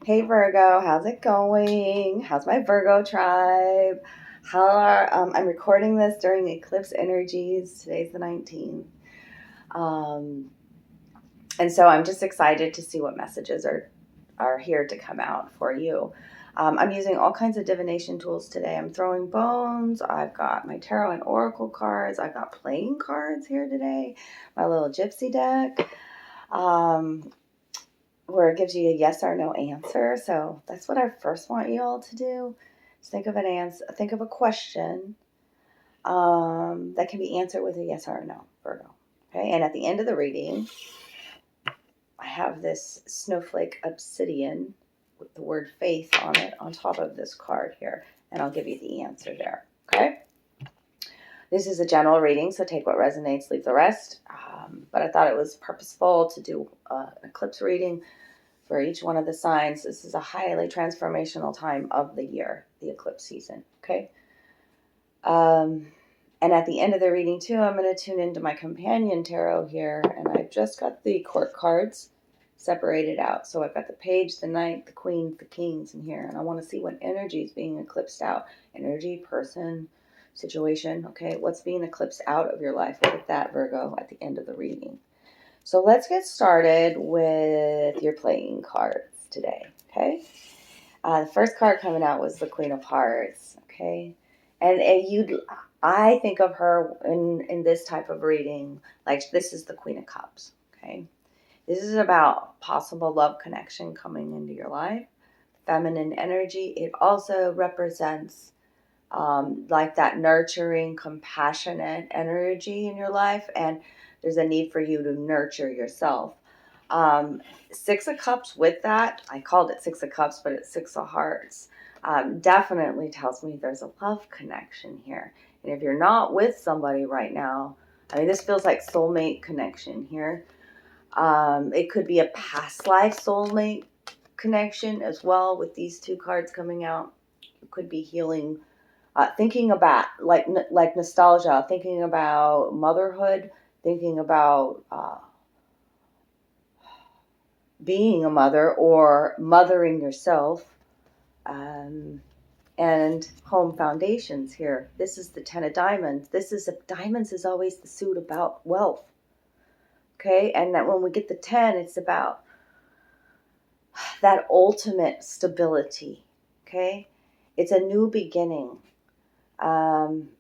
Hey Virgo, how's it going? How's my Virgo tribe? I'm recording this during eclipse energies. Today's the 19th. Um, and so I'm just excited to see what messages are here to come out for you. I'm using all kinds of divination tools today. I'm throwing bones. I've got my tarot and oracle cards. I've got playing cards here today. My little gypsy deck. Where it gives you a yes or no answer. So that's what I first want you all to do. Just think of an answer, think of a question that can be answered with a yes or a no, Virgo. Okay, and at the end of the reading, I have this snowflake obsidian with the word faith on it on top of this card here, and I'll give you the answer there. Okay. This is a general reading, so take what resonates, leave the rest. But I thought it was purposeful to do an eclipse reading for each one of the signs. This is a highly transformational time of the year, the eclipse season, okay? And at the end of the reading, too, I'm going to tune into my companion tarot here, and I've just got the court cards separated out. So I've got the page, the knight, the queen, the kings in here, and I want to see what energy is being eclipsed out. Energy, person, situation, okay? What's being eclipsed out of your life? Look at that, Virgo, at the end of the reading. So let's get started with your playing cards today, okay? The first card coming out was the Queen of Hearts, okay? And I think of her in this type of reading, like this is the Queen of Cups, okay? This is about possible love connection coming into your life, feminine energy. It also represents like that nurturing, compassionate energy in your life, and there's a need for you to nurture yourself. Six of Cups with that, I called it Six of Cups, but it's Six of Hearts. Definitely tells me there's a love connection here. And if you're not with somebody right now, I mean, this feels like soulmate connection here. It could be a past life soulmate connection as well with these two cards coming out. It could be healing. Thinking about like nostalgia, thinking about motherhood, thinking about being a mother or mothering yourself, and home foundations here. This is the 10 of diamonds. Diamonds is always the suit about wealth. Okay, and that when we get the 10, it's about that ultimate stability. Okay, it's a new beginning.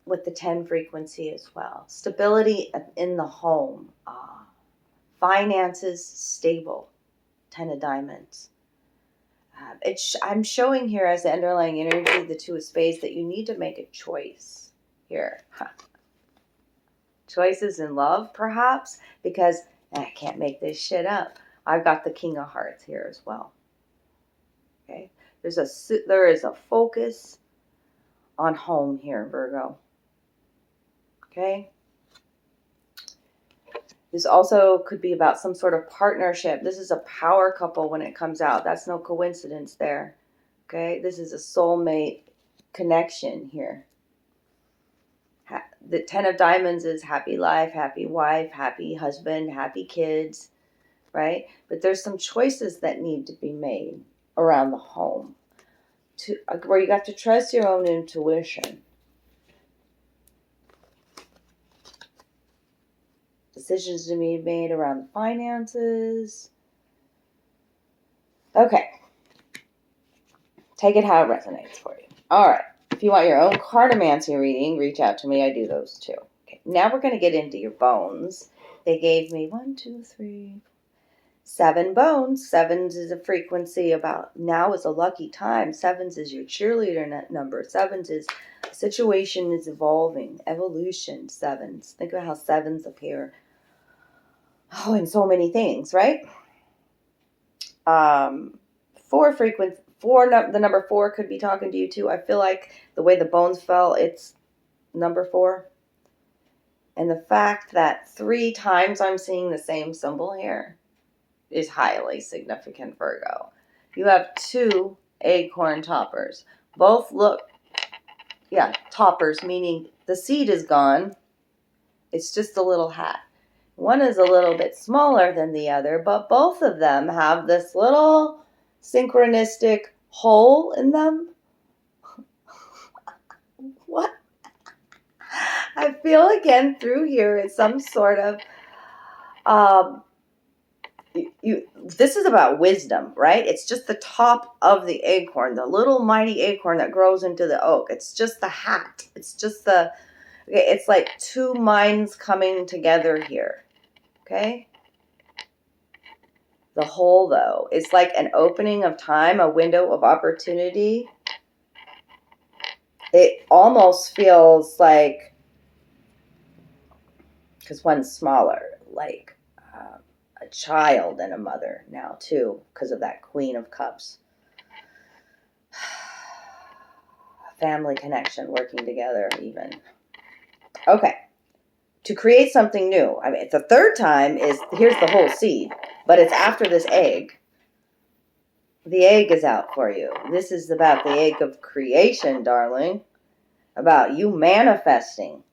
With the 10 frequency as well. Stability in the home. Finances stable. 10 of diamonds. I'm showing here as the underlying energy, the 2 of spades, that you need to make a choice here. Choices in love, perhaps, because I can't make this shit up. I've got the King of Hearts here as well. Okay, there is a focus on home here, Virgo. Okay. This also could be about some sort of partnership. This is a power couple when it comes out. That's no coincidence there. Okay. This is a soulmate connection here. The 10 of diamonds is happy life, happy wife, happy husband, happy kids, right? But there's some choices that need to be made around the home where you got to trust your own intuition. Decisions to be made around the finances. Okay. Take it how it resonates for you. All right. If you want your own cartomancy reading, reach out to me. I do those too. Okay. Now we're going to get into your bones. They gave me 7 bones. Sevens is a frequency about now is a lucky time. Sevens is your cheerleader number. Sevens is situation is evolving. Evolution. Sevens. Think about how sevens appear. Oh, in so many things, right? 4 frequency. The number 4 could be talking to you too. I feel like the way the bones fell, it's number 4. And the fact that 3 times I'm seeing the same symbol here is highly significant, Virgo. You have 2 acorn toppers. Both look, toppers, meaning the seed is gone. It's just a little hat. One is a little bit smaller than the other, but both of them have this little synchronistic hole in them. What? I feel again through here is some sort of this is about wisdom, right? It's just the top of the acorn, the little mighty acorn that grows into the oak. It's just the hat. It's just it's like two minds coming together here. Okay? The whole, though, is like an opening of time, a window of opportunity. It almost feels like, because one's smaller, like a child and a mother now, too, because of that Queen of Cups. Family connection, working together, even. Okay. To create something new. I mean, the third time is, here's the whole seed, but it's after this egg. The egg is out for you. This is about the egg of creation, darling. About you manifesting.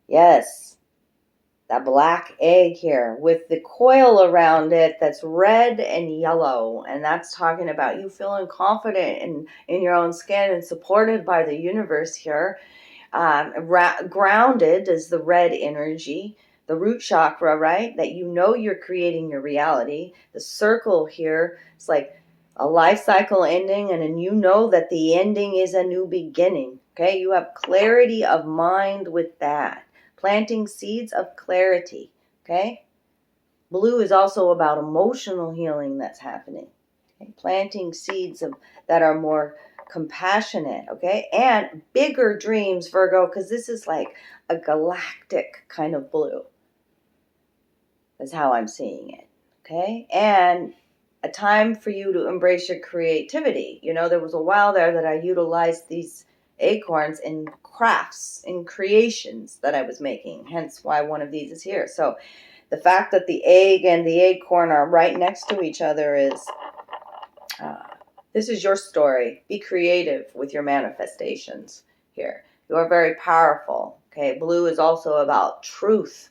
Yes. That black egg here with the coil around it that's red and yellow. And that's talking about you feeling confident in your own skin and supported by the universe here. Grounded is the red energy, the root chakra, right? That you know you're creating your reality. The circle here is like a life cycle ending, and you know that the ending is a new beginning. Okay, you have clarity of mind with that. Planting seeds of clarity. Okay, blue is also about emotional healing that's happening. Okay? Planting seeds that are more compassionate, okay? And bigger dreams, Virgo, because this is like a galactic kind of blue. That's how I'm seeing it, okay? And a time for you to embrace your creativity. You know, there was a while there that I utilized these acorns in crafts, in creations that I was making, hence why one of these is here. So the fact that the egg and the acorn are right next to each other is... this is your story. Be creative with your manifestations here. You are very powerful. Okay, blue is also about truth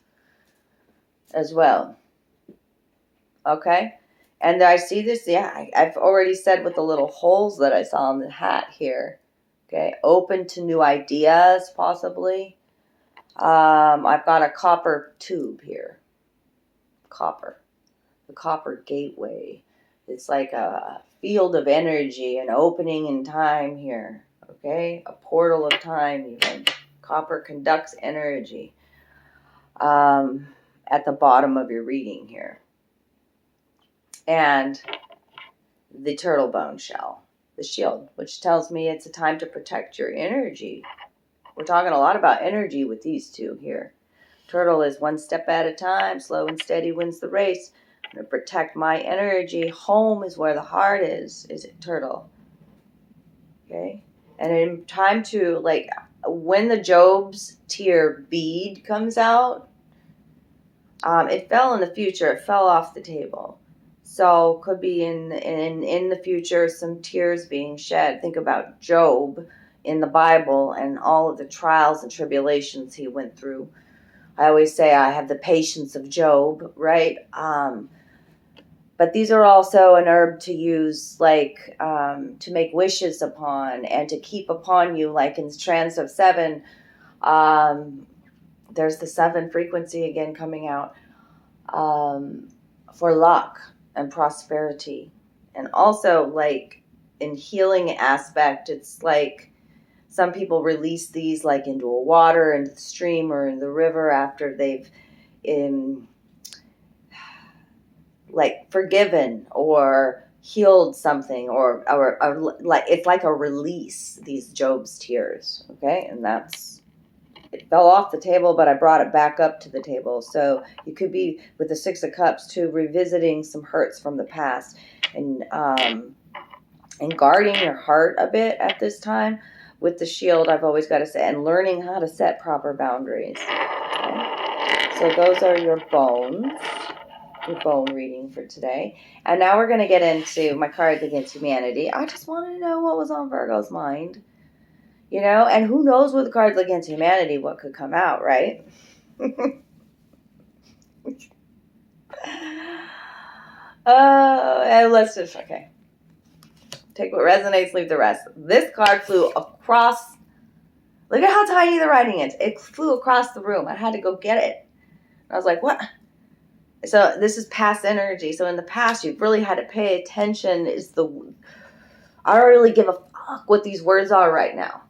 as well. Okay, and I see this. Yeah, I've already said with the little holes that I saw in the hat here. Okay, open to new ideas possibly. I've got a copper tube here. Copper, the copper gateway. It's like a field of energy, an opening in time here, okay? A portal of time even. Copper conducts energy at the bottom of your reading here. And the turtle bone shell, the shield, which tells me it's a time to protect your energy. We're talking a lot about energy with these two here. Turtle is one step at a time, slow and steady wins the race. I'm going to protect my energy. Home is where the heart is it turtle? Okay? And in time to, like, when the Job's tear bead comes out, it fell in the future. It fell off the table. So could be in the future some tears being shed. Think about Job in the Bible and all of the trials and tribulations he went through. I always say I have the patience of Job, right? But these are also an herb to use, like, to make wishes upon and to keep upon you, like in Trance of Seven. There's the 7 frequency again coming out for luck and prosperity. And also, like, in healing aspect, it's like some people release these like into a water, into the stream or in the river after they've like forgiven or healed something or like it's like a release, these Job's tears, okay? And it fell off the table, but I brought it back up to the table. So you could be with the 6 of Cups too, revisiting some hurts from the past and guarding your heart a bit at this time. With the shield, I've always got to say, and learning how to set proper boundaries. Okay? So those are your bones. Your bone reading for today. And now we're going to get into my cards against humanity. I just wanted to know what was on Virgo's mind. You know, and who knows with the cards against humanity what could come out, right? And let's just, okay. Take what resonates, leave the rest. This card flew across. Look at how tiny the writing is. It flew across the room. I had to go get it. I was like, what? So this is past energy. So in the past, you've really had to pay attention. I don't really give a fuck what these words are right now.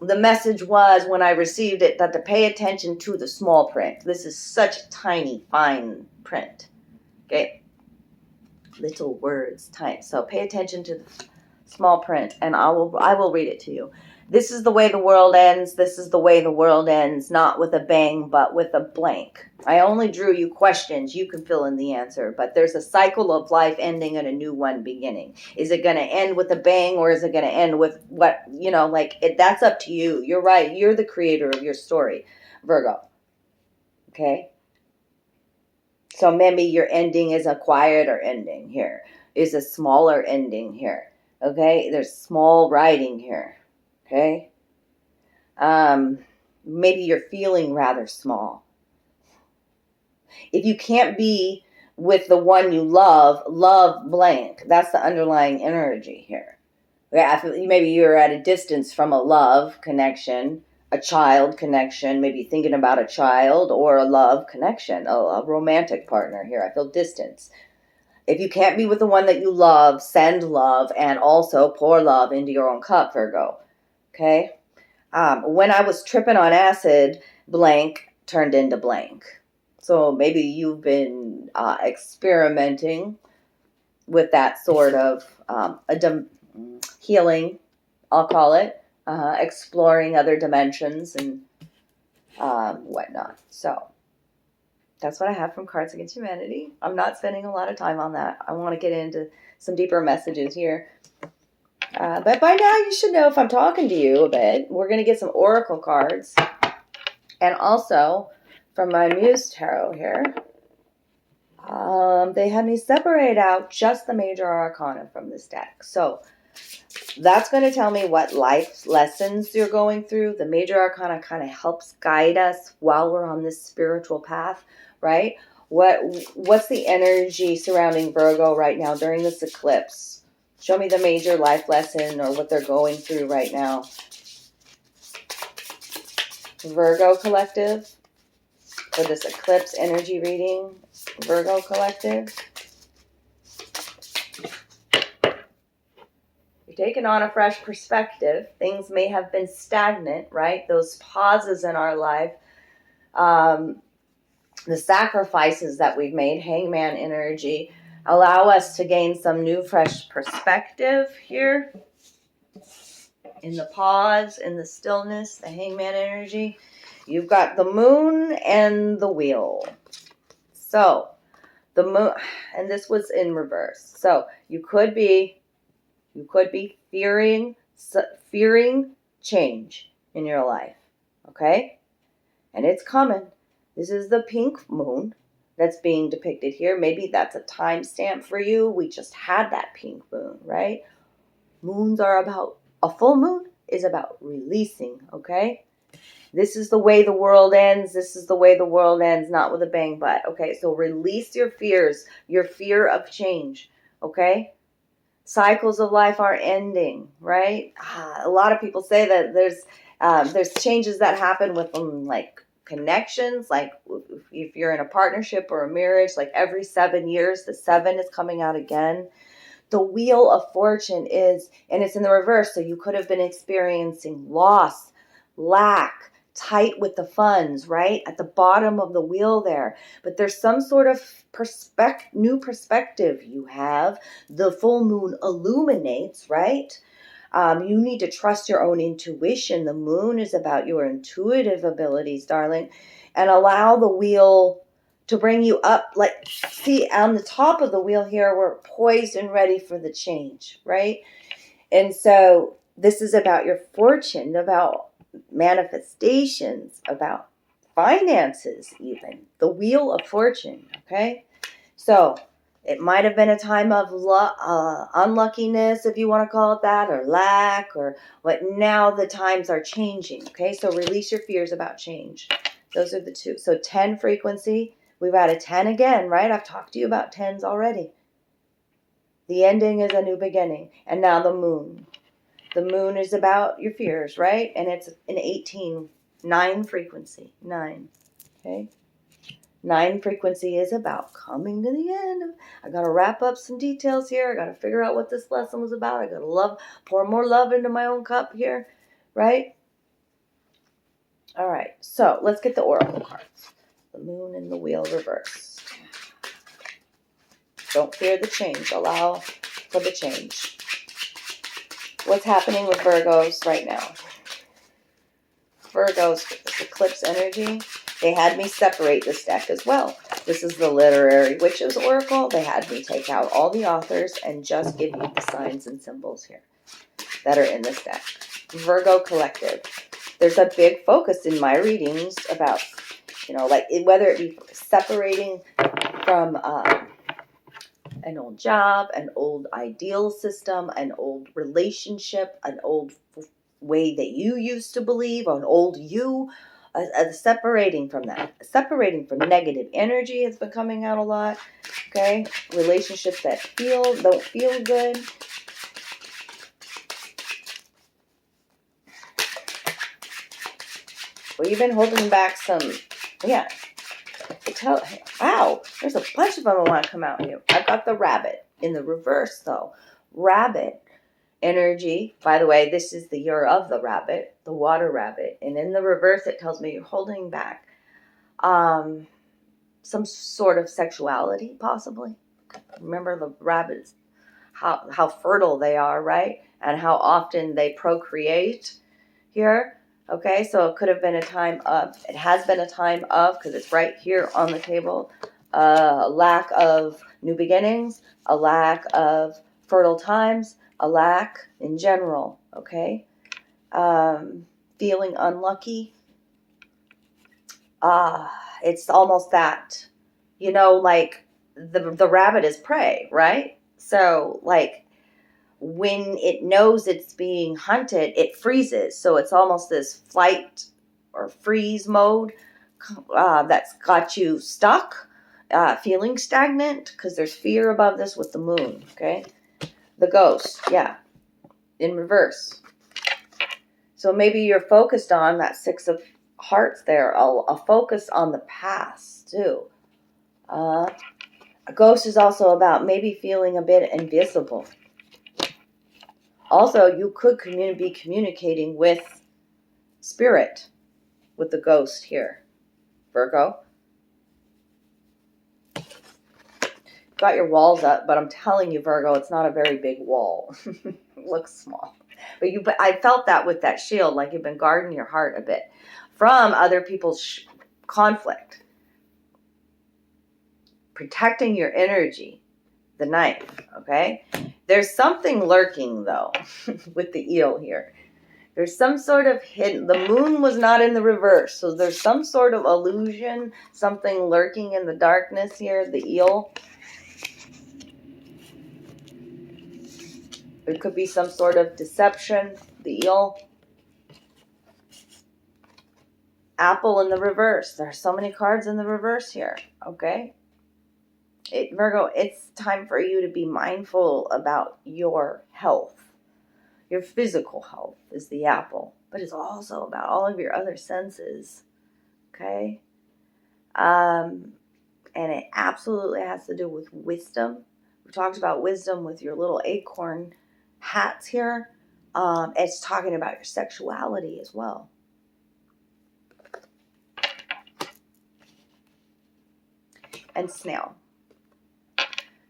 The message was, when I received it, that to pay attention to the small print. This is such tiny, fine print. Okay? Little words, tiny. So pay attention to the small print, and I will read it to you. This is the way the world ends. This is the way the world ends, not with a bang, but with a blank. I only drew you questions. You can fill in the answer, but there's a cycle of life ending and a new one beginning. Is it going to end with a bang, or is it going to end with what, that's up to you. You're right. You're the creator of your story, Virgo. Okay? So maybe your ending is a quieter ending here, is a smaller ending here. Okay? There's small writing here. Okay? Maybe you're feeling rather small. If you can't be with the one you love blank. That's the underlying energy here. Okay? I feel maybe you're at a distance from a love connection, a child connection, maybe thinking about a child, or a love connection, a romantic partner here. I feel distance. If you can't be with the one that you love, send love, and also pour love into your own cup, Virgo. Okay? When I was tripping on acid, blank turned into blank. So maybe you've been experimenting with that sort of healing, I'll call it, exploring other dimensions and whatnot. So that's what I have from Cards Against Humanity. I'm not spending a lot of time on that. I want to get into some deeper messages here. But by now you should know if I'm talking to you a bit. We're going to get some oracle cards. And also from my Muse Tarot here, they had me separate out just the major arcana from this deck. So that's going to tell me what life lessons you're going through. The major arcana kind of helps guide us while we're on this spiritual path, right? What's the energy surrounding Virgo right now during this eclipse? Show me the major life lesson or what they're going through right now. Virgo Collective, for this eclipse energy reading. Virgo Collective. You're taking on a fresh perspective. Things may have been stagnant, right? Those pauses in our life. The sacrifices that we've made, hangman energy, allow us to gain some new, fresh perspective here. In the pause, in the stillness, the hangman energy. You've got the moon and the wheel. So, the moon, and this was in reverse. So, you could be fearing change in your life. Okay? And it's coming. This is the pink moon that's being depicted here. Maybe that's a timestamp for you. We just had that pink moon, right? Moons are about, a full moon is about releasing, okay? This is the way the world ends. This is the way the world ends, not with a bang but. Okay, so release your fears, your fear of change, okay? Cycles of life are ending, right? A lot of people say that there's changes that happen with them, like connections, like if you're in a partnership or a marriage, like every 7 years, the 7 is coming out again. The Wheel of Fortune is, and it's in the reverse, so you could have been experiencing loss, lack, tight with the funds, right? At the bottom of the wheel there. But there's some sort of new perspective you have. The full moon illuminates, right? You need to trust your own intuition. The moon is about your intuitive abilities, darling. And allow the wheel to bring you up. Like, see, on the top of the wheel here, we're poised and ready for the change, right? And so this is about your fortune, about manifestations, about finances even. The Wheel of Fortune, okay? So it might have been a time of unluckiness, if you want to call it that, or lack, or what. Now the times are changing, okay? So release your fears about change. Those are the two. So 10 frequency. We've got a 10 again, right? I've talked to you about 10s already. The ending is a new beginning. And now the moon. The moon is about your fears, right? And it's an 18, 9 frequency. 9. Okay? 9 frequency is about coming to the end. I got to wrap up some details here. I got to figure out what this lesson was about. I got to pour more love into my own cup here, right? All right, so let's get the oracle cards. The moon and the wheel reverse. Don't fear the change. Allow for the change. What's happening with Virgos right now? Virgos, this eclipse energy. They had me separate this deck as well. This is the Literary Witches Oracle. They had me take out all the authors and just give you the signs and symbols here that are in this deck. Virgo Collective. There's a big focus in my readings about, like whether it be separating from an old job, an old ideal system, an old relationship, an old way that you used to believe, an old you, separating from that. Separating from negative energy has been coming out a lot, okay? Relationships that don't feel good. Well, you've been holding back some, yeah. Wow, there's a bunch of them I want to come out here. I've got the rabbit in the reverse, though. Rabbit energy. By the way, this is the year of the rabbit, the water rabbit. And in the reverse, it tells me you're holding back some sort of sexuality, possibly. Remember the rabbits, how fertile they are, right? And how often they procreate here. Okay, so it could have been a time of, it has been a time of, because it's right here on the table, a lack of new beginnings, a lack of fertile times, a lack in general, okay? Feeling unlucky. It's almost that, like the rabbit is prey, right? So, like, when it knows it's being hunted, it freezes. So it's almost this flight or freeze mode that's got you stuck, feeling stagnant, because there's fear above this with the moon, okay? The ghost, yeah, in reverse. So maybe you're focused on that 6 of hearts there, a focus on the past, too. A ghost is also about maybe feeling a bit invisible. Also, you could be communicating with spirit, with the ghost here, Virgo. Got your walls up, but I'm telling you, Virgo, it's not a very big wall. It looks small. But I felt that with that shield, like you've been guarding your heart a bit from other people's conflict. Protecting your energy, the knife, okay? There's something lurking, though, with the eel here. There's some sort of hidden, the moon was not in the reverse, so there's some sort of illusion, something lurking in the darkness here, the eel. It could be some sort of deception, the eel. Apple in the reverse. There are so many cards in the reverse here, okay? Virgo, it's time for you to be mindful about your health. Your physical health is the apple, but it's also about all of your other senses, okay? And it absolutely has to do with wisdom. We talked about wisdom with your little acorn hats here. It's talking about your sexuality as well. And snail.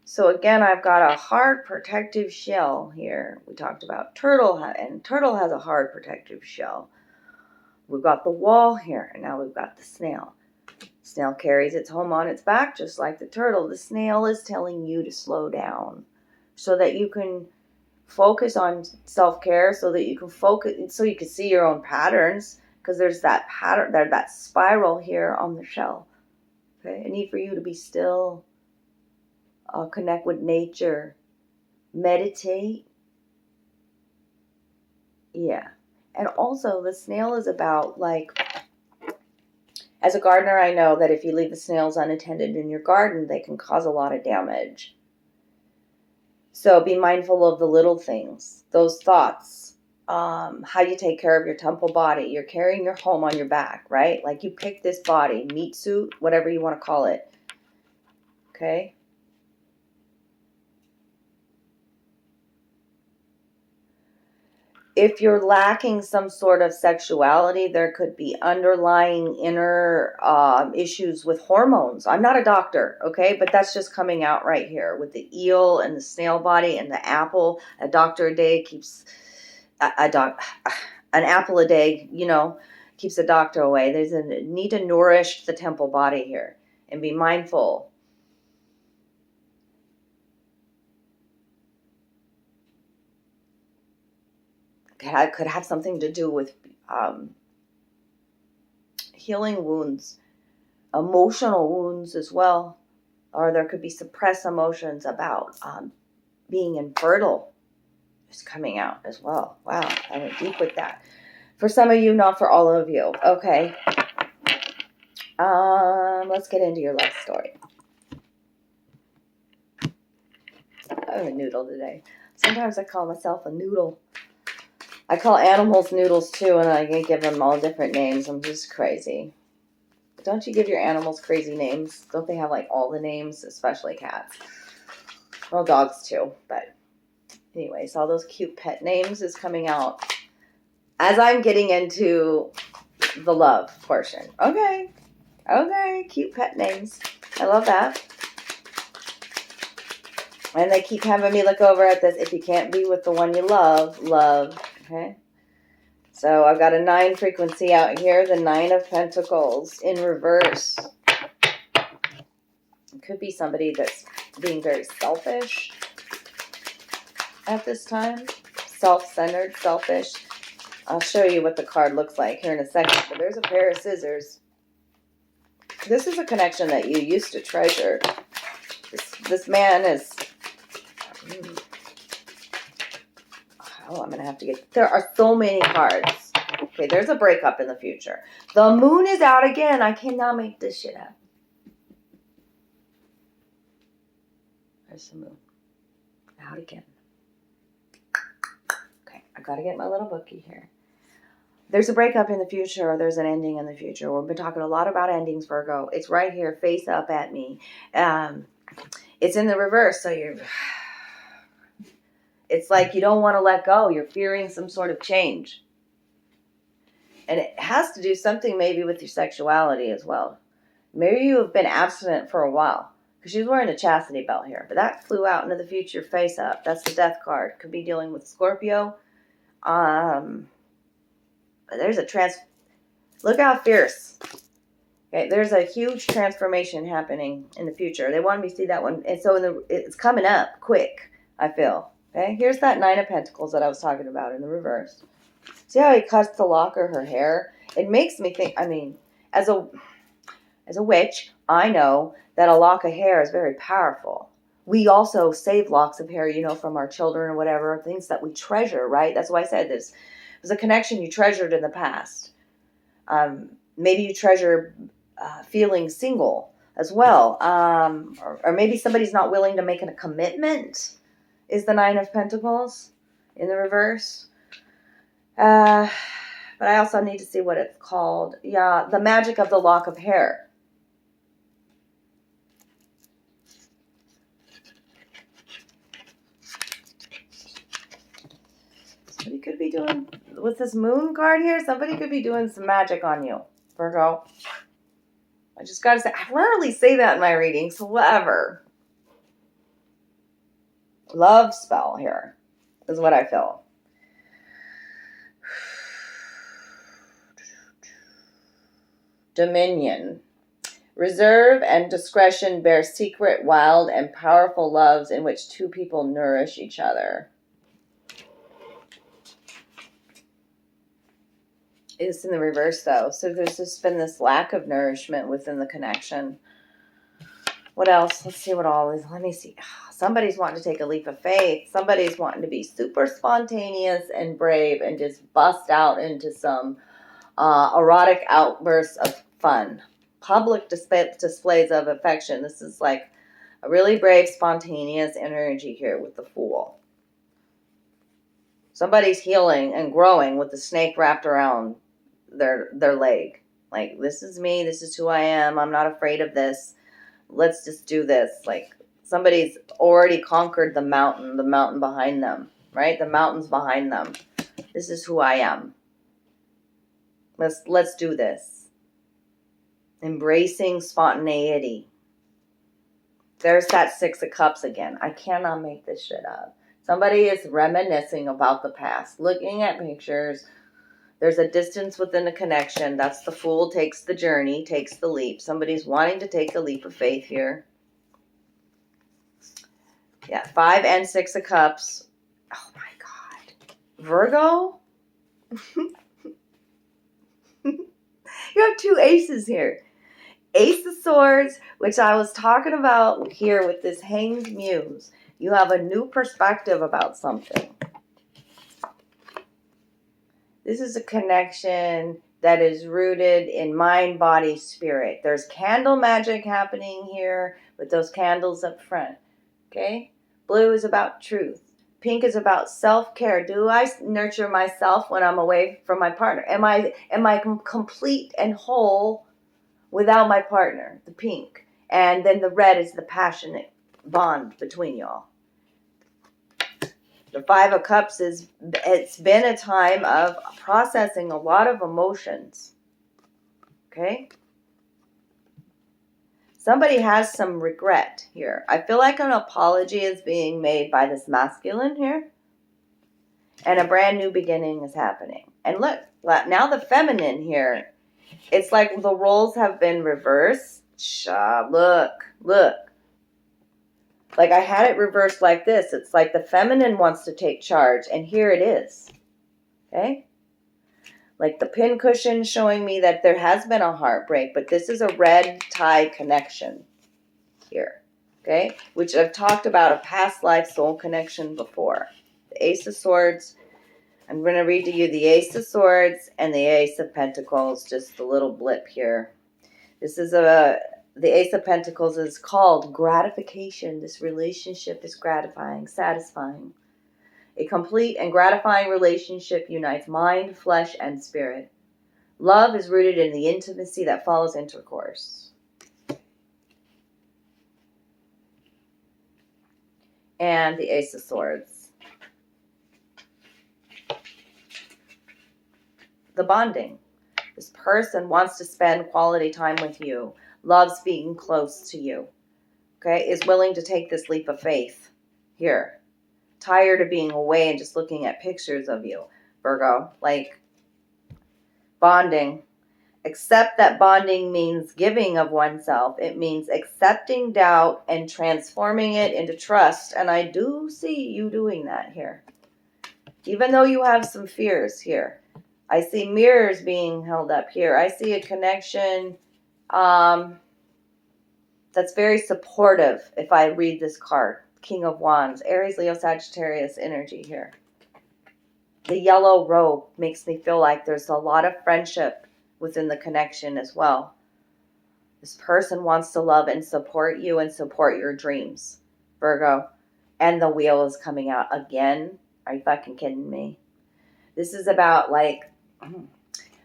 So again, I've got a hard protective shell here. We talked about turtle, and turtle has a hard protective shell. We've got the wall here, and now we've got the snail. Snail carries its home on its back, just like the turtle. The snail is telling you to slow down so that you can focus on self-care, so that you can focus, so you can see your own patterns, because there's that pattern, that spiral here on the shell. Okay, I need for you to be still. Connect with nature, meditate. Yeah. And also the snail is about, like, as a gardener, I know that if you leave the snails unattended in your garden, they can cause a lot of damage. So be mindful of the little things, those thoughts, how you take care of your temple body. You're carrying your home on your back, right? Like you pick this body, meat suit, whatever you want to call it. Okay? If you're lacking some sort of sexuality, there could be underlying inner issues with hormones. I'm not a doctor, okay? But that's just coming out right here with the eel and the snail body and the apple. A doctor a day keeps an apple a day, keeps a doctor away. There's a need to nourish the temple body here and be mindful. Could have something to do with healing wounds, emotional wounds as well, or there could be suppressed emotions about being infertile is coming out as well. Wow, I went deep with that. For some of you, not for all of you. Okay. Let's get into your love story. I'm a noodle today. Sometimes I call myself a noodle. I call animals noodles too, and I give them all different names. I'm just crazy. Don't you give your animals crazy names? Don't they have like all the names, especially cats? Well, dogs too, but anyways, all those cute pet names is coming out as I'm getting into the love portion. Okay, cute pet names. I love that. And they keep having me look over at this. If you can't be with the one you love. Okay. So I've got a 9 frequency out here. The 9 of Pentacles in reverse. It could be somebody that's being very selfish at this time. Self-centered, selfish. I'll show you what the card looks like here in a second. But there's a pair of scissors. This is a connection that you used to treasure. This man is... Oh, I'm going to have to get... There are so many cards. Okay, there's a breakup in the future. The moon is out again. I cannot make this shit up. There's the moon. Out again. Okay, I got to get my little bookie here. There's a breakup in the future, or there's an ending in the future. We've been talking a lot about endings, Virgo. It's right here, face up at me. It's in the reverse, so you're... It's like you don't want to let go. You're fearing some sort of change. And it has to do something maybe with your sexuality as well. Maybe you have been abstinent for a while. Because she's wearing a chastity belt here. But that flew out into the future face up. That's the death card. Could be dealing with Scorpio. There's a Look how fierce. Okay, there's a huge transformation happening in the future. They wanted me to see that one. And so it's coming up quick, I feel. Okay, here's that 9 of Pentacles that I was talking about in the reverse. See how he cuts the lock of her hair? It makes me think, I mean, as a witch, I know that a lock of hair is very powerful. We also save locks of hair, from our children or whatever, things that we treasure, right? That's why I said this. There's a connection you treasured in the past. Maybe you treasure feeling single as well. Or maybe somebody's not willing to make a commitment. Is the 9 of Pentacles in the reverse. But I also need to see what it's called. Yeah, the magic of the lock of hair. Somebody could be doing, with this moon card here, somebody could be doing some magic on you, Virgo. I just got to say, I rarely say that in my readings, so whatever. Love spell here is what I feel. Dominion. Reserve and discretion bear secret, wild, and powerful loves in which two people nourish each other. It's in the reverse, though. So there's just been this lack of nourishment within the connection. What else? Let's see what all is. Let me see. Somebody's wanting to take a leap of faith. Somebody's wanting to be super spontaneous and brave and just bust out into some erotic outbursts of fun. Public displays of affection. This is like A really brave, spontaneous energy here with the Fool. Somebody's healing and growing with the snake wrapped around their leg. Like, this is me. This is who I am. I'm not afraid of this. Let's just do this. Like, somebody's already conquered the mountain behind them, right? The mountain's behind them. This is who I am. Let's do this. Embracing spontaneity. There's that Six of Cups again. I cannot make this shit up. Somebody is reminiscing about the past, looking at pictures. There's a distance within the connection. That's the Fool takes the journey, takes the leap. Somebody's wanting to take the leap of faith here. Yeah, 5 and 6 of Cups. Oh my God. Virgo? You have 2 aces here. Ace of Swords, which I was talking about here with this Hanged Muse. You have a new perspective about something. This is a connection that is rooted in mind, body, spirit. There's candle magic happening here with those candles up front. Okay? Blue is about truth. Pink is about self-care. Do I nurture myself when I'm away from my partner? Am I complete and whole without my partner? The pink. And then the red is the passionate bond between y'all. The 5 of Cups it's been a time of processing a lot of emotions. Okay? Somebody has some regret here. I feel like an apology is being made by this masculine here. And a brand new beginning is happening. And look, now the feminine here. It's like the roles have been reversed. Look. Like I had it reversed like this. It's like the feminine wants to take charge. And here it is. Okay? Like the pincushion showing me that there has been a heartbreak. But this is a red tie connection here. Okay? Which I've talked about a past life soul connection before. The Ace of Swords. I'm going to read to you the Ace of Swords and the Ace of Pentacles. Just a little blip here. This is the Ace of Pentacles is called gratification. This relationship is gratifying, satisfying. A complete and gratifying relationship unites mind, flesh, and spirit. Love is rooted in the intimacy that follows intercourse. And the Ace of Swords. The bonding. This person wants to spend quality time with you. Loves being close to you. Okay? Is willing to take this leap of faith. Here. Tired of being away and just looking at pictures of you. Virgo. Like, bonding. Accept that bonding means giving of oneself. It means accepting doubt and transforming it into trust. And I do see you doing that here. Even though you have some fears here. I see mirrors being held up here. I see a connection that's very supportive if I read this card. King of Wands. Aries, Leo, Sagittarius energy here. The yellow robe makes me feel like there's a lot of friendship within the connection as well. This person wants to love and support you and support your dreams, Virgo. And the wheel is coming out again. Are you fucking kidding me? This is about like,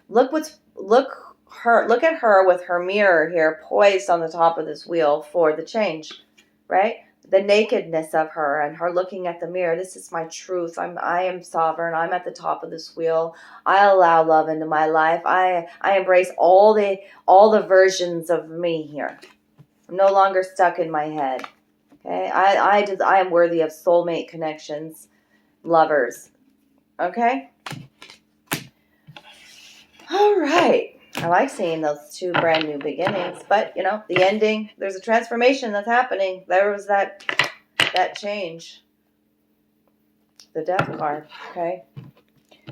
look at her with her mirror here poised on the top of this wheel for the change, right? The nakedness of her and her looking at the mirror. This is my truth. I am sovereign. I'm at the top of this wheel. I allow love into my life. I embrace all the versions of me here. I'm no longer stuck in my head. Okay? I am worthy of soulmate connections, lovers. Okay? All right. I like seeing those 2 brand new beginnings, but you know, the ending, there's a transformation that's happening. There was that change. The Death card, okay?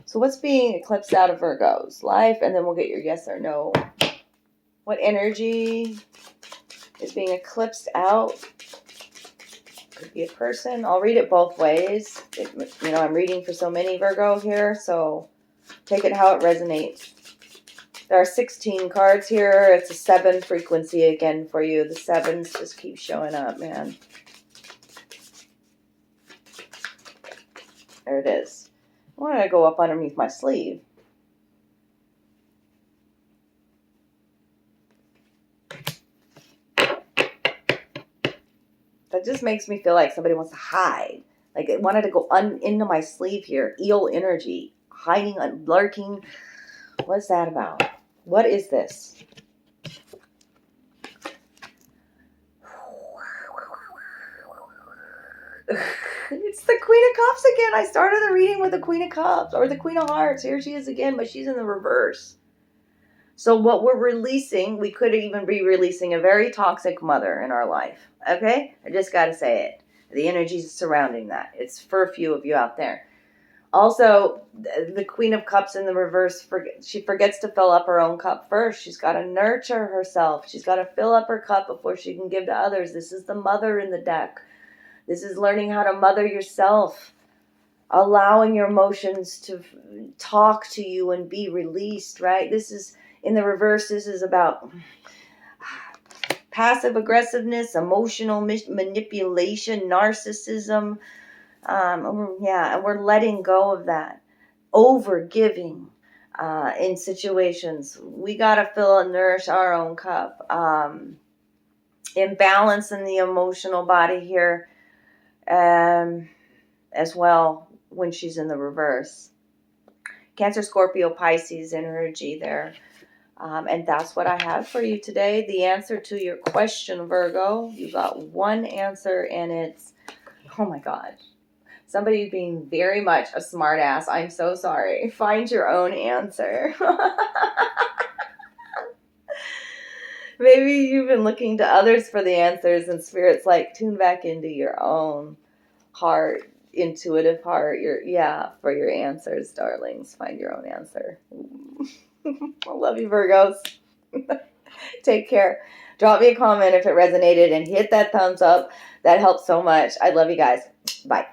So what's being eclipsed out of Virgo's life? And then we'll get your yes or no. What energy is being eclipsed out? Could be a person. I'll read it both ways. I'm reading for so many Virgo here, so take it how it resonates. There are 16 cards here. It's a 7 frequency again for you. The 7s just keep showing up, man. There it is. Why don't I go up underneath my sleeve? That just makes me feel like somebody wants to hide. Like it wanted to go into my sleeve here. Eel energy. Hiding, lurking. What's that about? What is this? It's the Queen of Cups again. I started the reading with the Queen of Cups. Or the Queen of Hearts. Here she is again, but she's in the reverse. So what we're releasing, we could even be releasing a very toxic mother in our life. Okay? I just got to say it. The energies surrounding that. It's for a few of you out there. Also, the Queen of Cups in the reverse, she forgets to fill up her own cup first. She's got to nurture herself. She's got to fill up her cup before she can give to others. This is the mother in the deck. This is learning how to mother yourself. Allowing your emotions to talk to you and be released, right? This is, in the reverse, this is about passive aggressiveness, emotional manipulation, narcissism. And we're letting go of that. Over giving in situations. We got to fill and nourish our own cup. Imbalance in the emotional body here as well when she's in the reverse. Cancer, Scorpio, Pisces energy there. And that's what I have for you today. The answer to your question, Virgo. You got one answer, and it's, oh my gosh. Somebody being very much a smart ass. I'm so sorry. Find your own answer. Maybe you've been looking to others for the answers, and Spirit's like, tune back into your own heart, intuitive heart. For your answers, darlings. Find your own answer. I love you, Virgos. Take care. Drop me a comment if it resonated and hit that thumbs up. That helps so much. I love you guys. Bye.